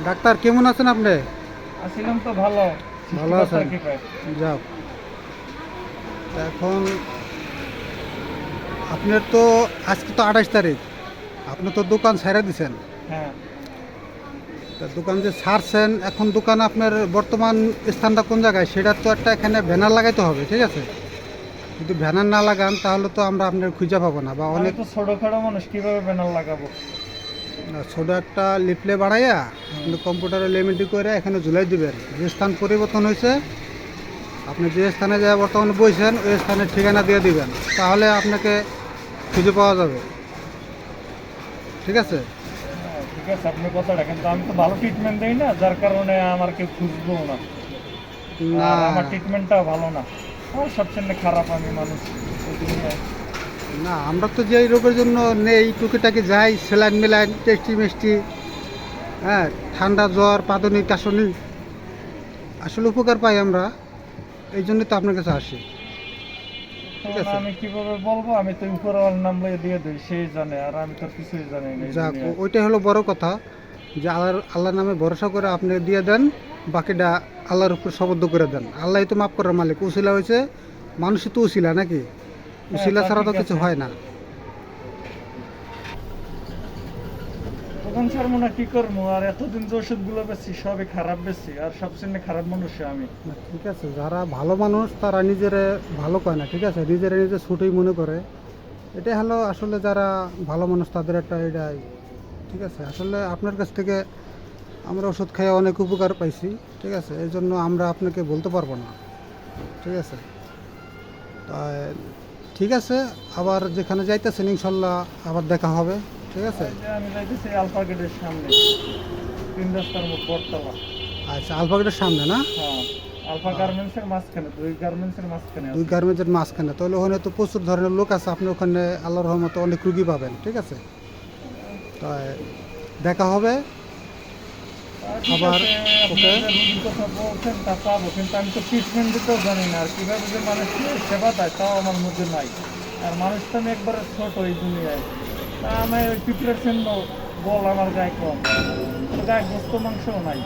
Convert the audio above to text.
Doctor কেমন আছেন আপনি? আছিলাম তো ভালো। ভালো আছেন? যাও। এখন আপনার তো আজকে তো 28 তারিখ, আপনি তো দোকান ছেড়ে দিছেন। হ্যাঁ, তা দোকান যে ছাড়ছেন, এখন দোকান আপনার বর্তমান স্থানটা কোন জায়গায় সেটা তো একটা এখানে ব্যানার লাগাইতে হবে, ঠিক আছে? যদি ব্যানার না লাগান তাহলে তো আমরা আপনার খুঁজে পাবো না, বা আমি অনেক তো ছোটখাটো মানুষ, কিভাবে ব্যানার লাগাবো? ছোট একটা লিফলে বাড়াইয়া হুম। আপনি কম্পিউটারে লেমিটি করে এখানে ঝুলাই দিবেন যে স্থান পরিবর্তন হয়েছে। আপনি যে স্থানে যা বর্তমানে বইছেন ওই স্থানের ঠিকানা দিয়ে দিবেন, তাহলে আপনাকে খুঁজে পাওয়া যাবে, ঠিক আছে? হ্যাঁ, ঠিক আছে আপনার কথাটা, কিন্তু আমি তো ভালো ট্রিটমেন্ট দেই না, যার কারণে আমার কেউ খুঁজবো না। না, আর আমার ট্রিটমেন্টটাও ভালো না। আমার সবচেয়ে খারাপ আমি মানুষ এই দুনিয়ায়। না, আমরা তো যে রোগের জন্য নেই টুকিটাকি যাই, স্যালাইন মেলাইন টেস্টি মিষ্টি, হ্যাঁ, ঠান্ডা জ্বর পাদনি কাশনি, আসলে উপকার পাই আমরা, এই জন্যই তো আপনার কাছে আসি, ঠিক তখন আছে? আমি কিভাবে বলবো? আমি তো উপরওয়ালার নাম লইয়ে দিয়ে দিই, সেই জানে, আর আমি তো কিছুই জানি না এই যাক, দুনিয়ায়। ওইটাই হলো বড় কথা, যে আল্লাহর নামে ভরসা করে আপনি দিয়ে দেন, বাকিটা আল্লাহর উপর সবদ্ধ করে দেন। আল্লাহই তো মাফ করার মালিক। উসিলা হয়েছে, মানুষই তো উসিলা নাকি? হ্যাঁ, উসিলা তা ছাড়া ঠিক তো কিছু আছে। হয় না। দোকান ছাড়বো না, কি করবো? আর এতদিন যে ওষুধগুলো বেশি সবই খারাপ বেশি, আর সবচেয়ে খারাপ মানুষ আমি। না, ঠিক আছে, যারা ভালো মানুষ তারা নিজেরে ভালো কয় না, ঠিক আছে, নিজেরা নিজে ছোটই মনে করে। এটাই হলো আসলে যারা ভালো মানুষ তাদের একটা এটাই, ঠিক আছে। আসলে আপনার কাছ থেকে আমরা ওষুধ খেয়ে অনেক উপকার পাইছি, ঠিক আছে, এই জন্য আমরা আপনাকে বলতে পারবো না, ঠিক আছে। তাই ঠিক আছে, আবার যেখানে যাইতেছেন ইনশাল্লাহ আবার দেখা হবে, ঠিক আছে। এই যে আমি যাইতেছি আলফা গেটের সামনে, 3 রাস্তার মোড় বটতলা। আচ্ছা, আলফাগেটের সামনে না? হ্যাঁ, আলফা গার্মেন্টসের মাঝখানে, দুই গার্মেন্টসের মাঝখানে দুই আছে। গার্মেন্টের মাঝখানে, তাহলে ওখানে তো প্রচুর ধরনের লোক আছে, আপনি ওখানে আল্লাহর রহমতে অনেক রুগী পাবেন, ঠিক আছে। তাই দেখা হবে ঠিক আবার। আছে, আপনি ওকে। যে রুগীর কথা বলছেন তা পাবো, কিন্তু আমি তো ট্রিটমেন্ট দিতেও জানি না, আর কিভাবে যে মানুষকে সেবা দেয় তাও আমার মধ্যে নাই। আর মানুষ তো আমি একবারে ছোট এই দুনিয়ায়। তা আমি ওই 50% বল আমার গায়ে কম, তো গায়ে গোস্ত মাংসও নাই।